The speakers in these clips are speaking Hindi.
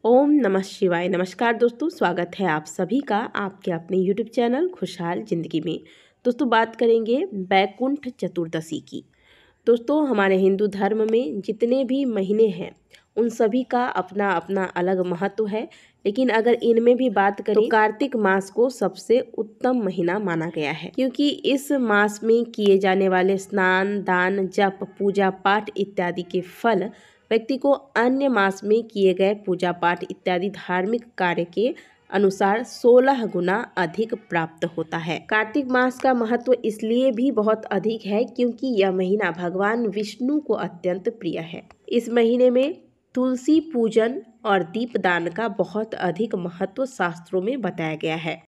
ओम नमः शिवाय। नमस्कार दोस्तों, स्वागत है आप सभी का आपके अपने यूट्यूब चैनल खुशहाल ज़िंदगी में। दोस्तों बात करेंगे वैकुंठ चतुर्दशी की। दोस्तों हमारे हिंदू धर्म में जितने भी महीने हैं उन सभी का अपना अपना अलग महत्व है, लेकिन अगर इनमें भी बात करें तो कार्तिक मास को सबसे उत्तम महीना माना गया है, क्योंकि इस मास में किए जाने वाले स्नान, दान, जप, पूजा पाठ इत्यादि के फल व्यक्ति को अन्य मास में किए गए पूजा पाठ इत्यादि धार्मिक कार्य के अनुसार 16 गुना अधिक प्राप्त होता है। कार्तिक मास का महत्व इसलिए भी बहुत अधिक है क्योंकि यह महीना भगवान विष्णु को अत्यंत प्रिय है। इस महीने में तुलसी पूजन और दीपदान का बहुत अधिक महत्व शास्त्रों में बताया गया है।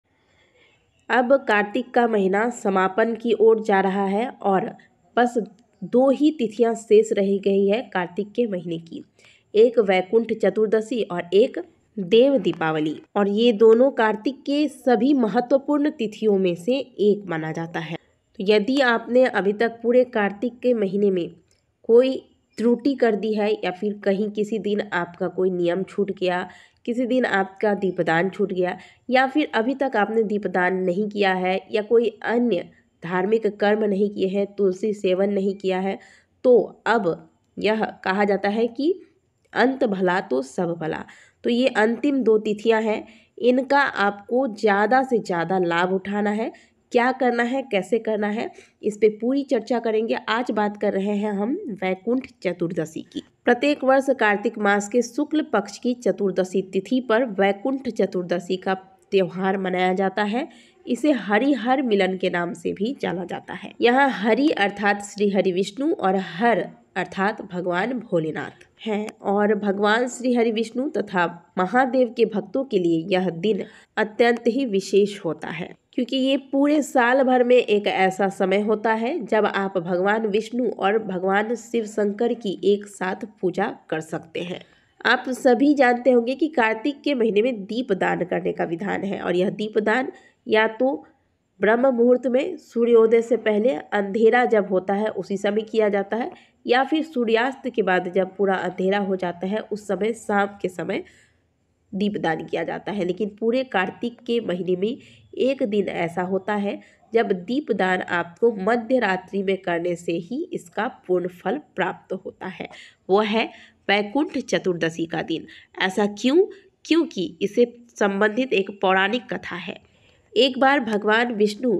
अब कार्तिक का महीना समापन की ओर जा रहा है और बस 2 ही तिथियां शेष रह गई है कार्तिक के महीने की, एक वैकुंठ चतुर्दशी और एक देव दीपावली। और ये दोनों कार्तिक के सभी महत्वपूर्ण तिथियों में से एक माना जाता है। तो यदि आपने अभी तक पूरे कार्तिक के महीने में कोई त्रुटि कर दी है या फिर कहीं किसी दिन आपका कोई नियम छूट गया, किसी दिन आपका दीपदान छूट गया, या फिर अभी तक आपने दीपदान नहीं किया है या कोई अन्य धार्मिक कर्म नहीं किए हैं, तुलसी सेवन नहीं किया है, तो अब यह कहा जाता है कि अंत भला तो सब भला। तो ये अंतिम 2 तिथियां हैं, इनका आपको ज़्यादा से ज़्यादा लाभ उठाना है। क्या करना है, कैसे करना है, इस पे पूरी चर्चा करेंगे। आज बात कर रहे हैं हम वैकुंठ चतुर्दशी की। प्रत्येक वर्ष कार्तिक मास के शुक्ल पक्ष की चतुर्दशी तिथि पर वैकुंठ चतुर्दशी का त्योहार मनाया जाता है। इसे हरिहर मिलन के नाम से भी जाना जाता है। यहाँ हरि अर्थात श्री हरि विष्णु और हर अर्थात भगवान भोलेनाथ हैं, और भगवान श्री हरि विष्णु तथा महादेव के भक्तों के लिए यह दिन अत्यंत ही विशेष होता है, क्योंकि ये पूरे साल भर में एक ऐसा समय होता है जब आप भगवान विष्णु और भगवान शिव शंकर की एक साथ पूजा कर सकते हैं। आप सभी जानते होंगे कि कार्तिक के महीने में दीपदान करने का विधान है, और यह दीपदान या तो ब्रह्म मुहूर्त में सूर्योदय से पहले अंधेरा जब होता है उसी समय किया जाता है, या फिर सूर्यास्त के बाद जब पूरा अंधेरा हो जाता है उस समय शाम के समय दीपदान किया जाता है। लेकिन पूरे कार्तिक के महीने में एक दिन ऐसा होता है जब दीपदान आपको मध्य रात्रि में करने से ही इसका पूर्ण फल प्राप्त होता है। वो है वैकुंठ चतुर्दशी का दिन। ऐसा क्यों? क्योंकि इसे संबंधित एक पौराणिक कथा है। एक बार भगवान विष्णु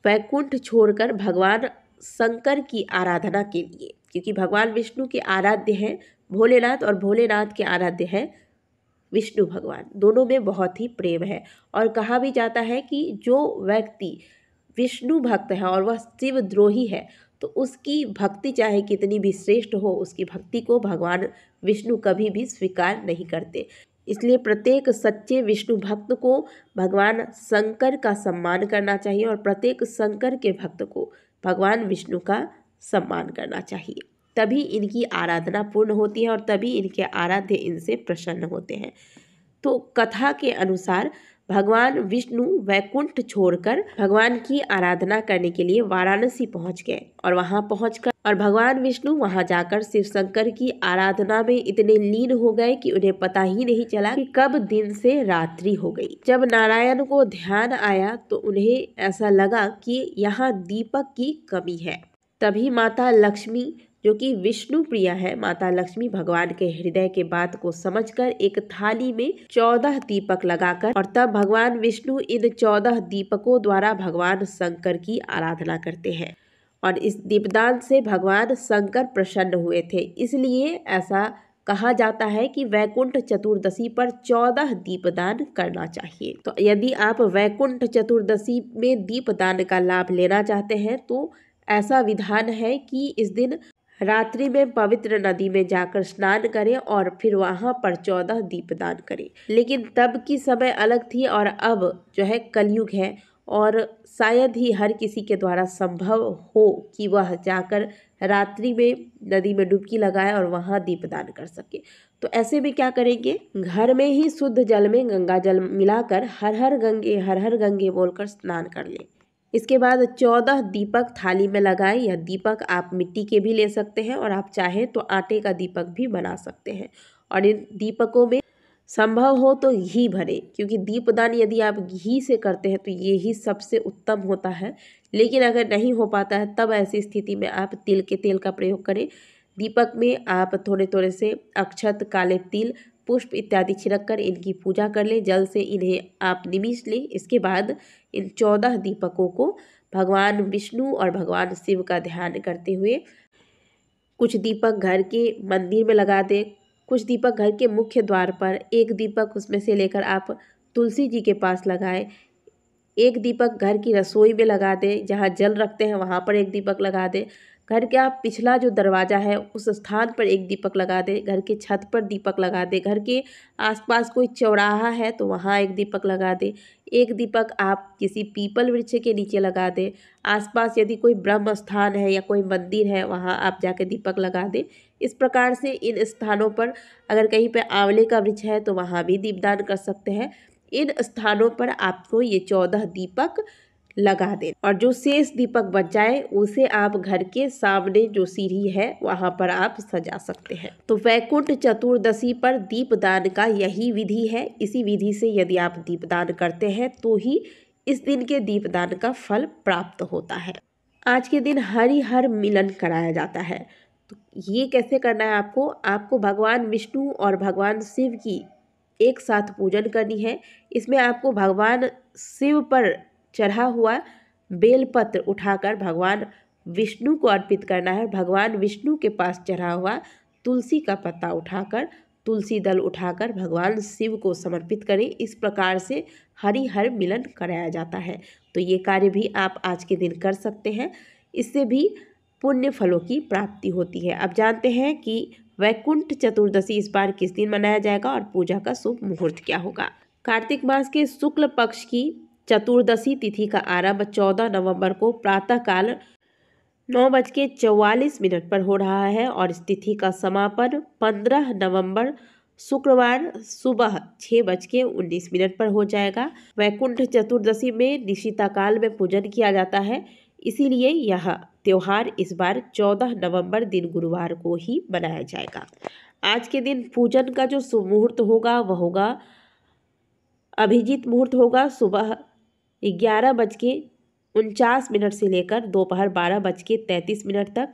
वैकुंठ छोड़कर भगवान शंकर की आराधना के लिए, क्योंकि भगवान विष्णु के आराध्य हैं भोलेनाथ और भोलेनाथ के आराध्य हैं विष्णु भगवान, दोनों में बहुत ही प्रेम है। और कहा भी जाता है कि जो व्यक्ति विष्णु भक्त है और वह शिव द्रोही है तो उसकी भक्ति चाहे कितनी भी श्रेष्ठ हो, उसकी भक्ति को भगवान विष्णु कभी भी स्वीकार नहीं करते। इसलिए प्रत्येक सच्चे विष्णु भक्त को भगवान शंकर का सम्मान करना चाहिए और प्रत्येक शंकर के भक्त को भगवान विष्णु का सम्मान करना चाहिए। तभी इनकी आराधना पूर्ण होती है और तभी इनके आराध्य इनसे प्रसन्न होते हैं। तो कथा के अनुसार भगवान विष्णु वैकुंठ छोड़कर भगवान की आराधना करने के लिए वाराणसी पहुंच गए, और वहां पहुंचकर और भगवान विष्णु वहां जाकर शिव शंकर की आराधना में इतने लीन हो गए कि उन्हें पता ही नहीं चला कि कब दिन से रात्रि हो गई। जब नारायण को ध्यान आया तो उन्हें ऐसा लगा कि यहाँ दीपक की कमी है। तभी माता लक्ष्मी, जो कि विष्णु प्रिया है, माता लक्ष्मी भगवान के हृदय के बात को समझकर एक थाली में 14 दीपक लगाकर, और तब भगवान विष्णु इन 14 दीपकों द्वारा भगवान शंकर की आराधना करते हैं, और इस दीपदान से भगवान शंकर प्रसन्न हुए थे। इसलिए ऐसा कहा जाता है कि वैकुंठ चतुर्दशी पर 14 दीपदान करना चाहिए। तो यदि आप वैकुंठ चतुर्दशी में दीपदान का लाभ लेना चाहते हैं तो ऐसा विधान है कि इस दिन रात्रि में पवित्र नदी में जाकर स्नान करें और फिर वहां पर 14 दीपदान करें। लेकिन तब की समय अलग थी और अब जो है कलयुग है, और शायद ही हर किसी के द्वारा संभव हो कि वह जाकर रात्रि में नदी में डुबकी लगाए और वहां दीपदान कर सके। तो ऐसे में क्या करेंगे, घर में ही शुद्ध जल में गंगा जल मिलाकर हर हर गंगे बोलकर स्नान कर लें। इसके बाद 14 दीपक थाली में लगाएं। यह दीपक आप मिट्टी के भी ले सकते हैं और आप चाहें तो आटे का दीपक भी बना सकते हैं। और इन दीपकों में संभव हो तो घी भरें, क्योंकि दीपदान यदि आप घी से करते हैं तो ये ही सबसे उत्तम होता है। लेकिन अगर नहीं हो पाता है तब ऐसी स्थिति में आप तिल के तेल का प्रयोग करें। दीपक में आप थोड़े थोड़े से अक्षत, काले तिल, पुष्प इत्यादि छिड़क कर इनकी पूजा कर लें। जल से इन्हें आप निमिष लें। इसके बाद इन 14 दीपकों को भगवान विष्णु और भगवान शिव का ध्यान करते हुए कुछ दीपक घर के मंदिर में लगा दें, कुछ दीपक घर के मुख्य द्वार पर, एक दीपक उसमें से लेकर आप तुलसी जी के पास लगाएं, एक दीपक घर की रसोई में लगा दें, जहाँ जल रखते हैं वहाँ पर एक दीपक लगा दें, घर का पिछला जो दरवाज़ा है उस स्थान पर एक दीपक लगा दें, घर के छत पर दीपक लगा दें, घर के आसपास कोई चौराहा है तो वहाँ एक दीपक लगा दें, एक दीपक आप किसी पीपल वृक्ष के नीचे लगा दें, आसपास यदि कोई ब्रह्म स्थान है या कोई मंदिर है वहाँ आप जाकर दीपक लगा दें। इस प्रकार से इन स्थानों पर, अगर कहीं पर आंवले का वृक्ष है तो वहाँ भी दीपदान कर सकते हैं। इन स्थानों पर आपको ये 14 दीपक लगा दें और जो शेष दीपक बच जाए उसे आप घर के सामने जो सीढ़ी है वहां पर आप सजा सकते हैं। तो वैकुंठ चतुर्दशी पर दीपदान का यही विधि है। इसी विधि से यदि आप दीपदान करते हैं तो ही इस दिन के दीपदान का फल प्राप्त होता है। आज के दिन हरिहर मिलन कराया जाता है। तो ये कैसे करना है आपको भगवान विष्णु और भगवान शिव की एक साथ पूजन करनी है। इसमें आपको भगवान शिव पर चढ़ा हुआ बेलपत्र उठाकर भगवान विष्णु को अर्पित करना है। भगवान विष्णु के पास चढ़ा हुआ तुलसी का पत्ता उठाकर, तुलसी दल उठाकर भगवान शिव को समर्पित करें। इस प्रकार से हरिहर मिलन कराया जाता है। तो ये कार्य भी आप आज के दिन कर सकते हैं। इससे भी पुण्य फलों की प्राप्ति होती है। अब जानते हैं कि वैकुंठ चतुर्दशी इस बार किस दिन मनाया जाएगा और पूजा का शुभ मुहूर्त क्या होगा। कार्तिक मास के शुक्ल पक्ष की चतुर्दशी तिथि का आरंभ 14 नवंबर को प्रातःकाल 9:44 पर हो रहा है और इस तिथि का समापन 15 नवंबर शुक्रवार सुबह 6:19 पर हो जाएगा। वैकुंठ चतुर्दशी में निशिता काल में पूजन किया जाता है, इसीलिए यह त्योहार इस बार 14 नवंबर दिन गुरुवार को ही मनाया जाएगा। आज के दिन पूजन का जो शुभ मुहूर्त होगा वह होगा अभिजीत मुहूर्त होगा सुबह 11:49 से लेकर दोपहर 12:33 तक।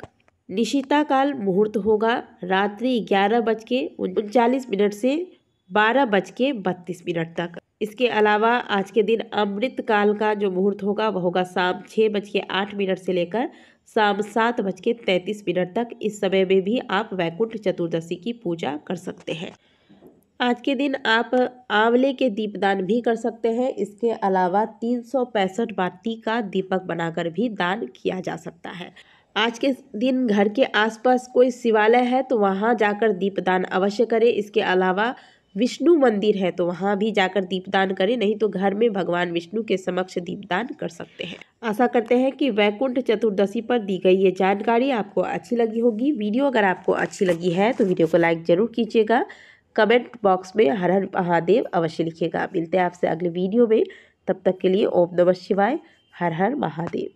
निशिता काल मुहूर्त होगा रात्रि 11:39 से 12:32 तक। इसके अलावा आज के दिन अमृत काल का जो मुहूर्त होगा वह होगा शाम 6:08 से लेकर शाम 7:33 तक। इस समय में भी आप वैकुंठ चतुर्दशी की पूजा कर सकते हैं। आज के दिन आप आंवले के दीपदान भी कर सकते हैं। इसके अलावा 365 बाती का दीपक बनाकर भी दान किया जा सकता है। आज के दिन घर के आसपास कोई शिवालय है तो वहां जाकर दीपदान अवश्य करें। इसके अलावा विष्णु मंदिर है तो वहां भी जाकर दीपदान करें, नहीं तो घर में भगवान विष्णु के समक्ष दीपदान कर सकते हैं। आशा करते हैं कि वैकुंठ चतुर्दशी पर दी गई ये जानकारी आपको अच्छी लगी होगी। वीडियो अगर आपको अच्छी लगी है तो वीडियो को लाइक जरूर कीजिएगा। कमेंट बॉक्स में हर हर महादेव अवश्य लिखिएगा। मिलते हैं आपसे अगले वीडियो में, तब तक के लिए ओम नमः शिवाय, हर हर महादेव।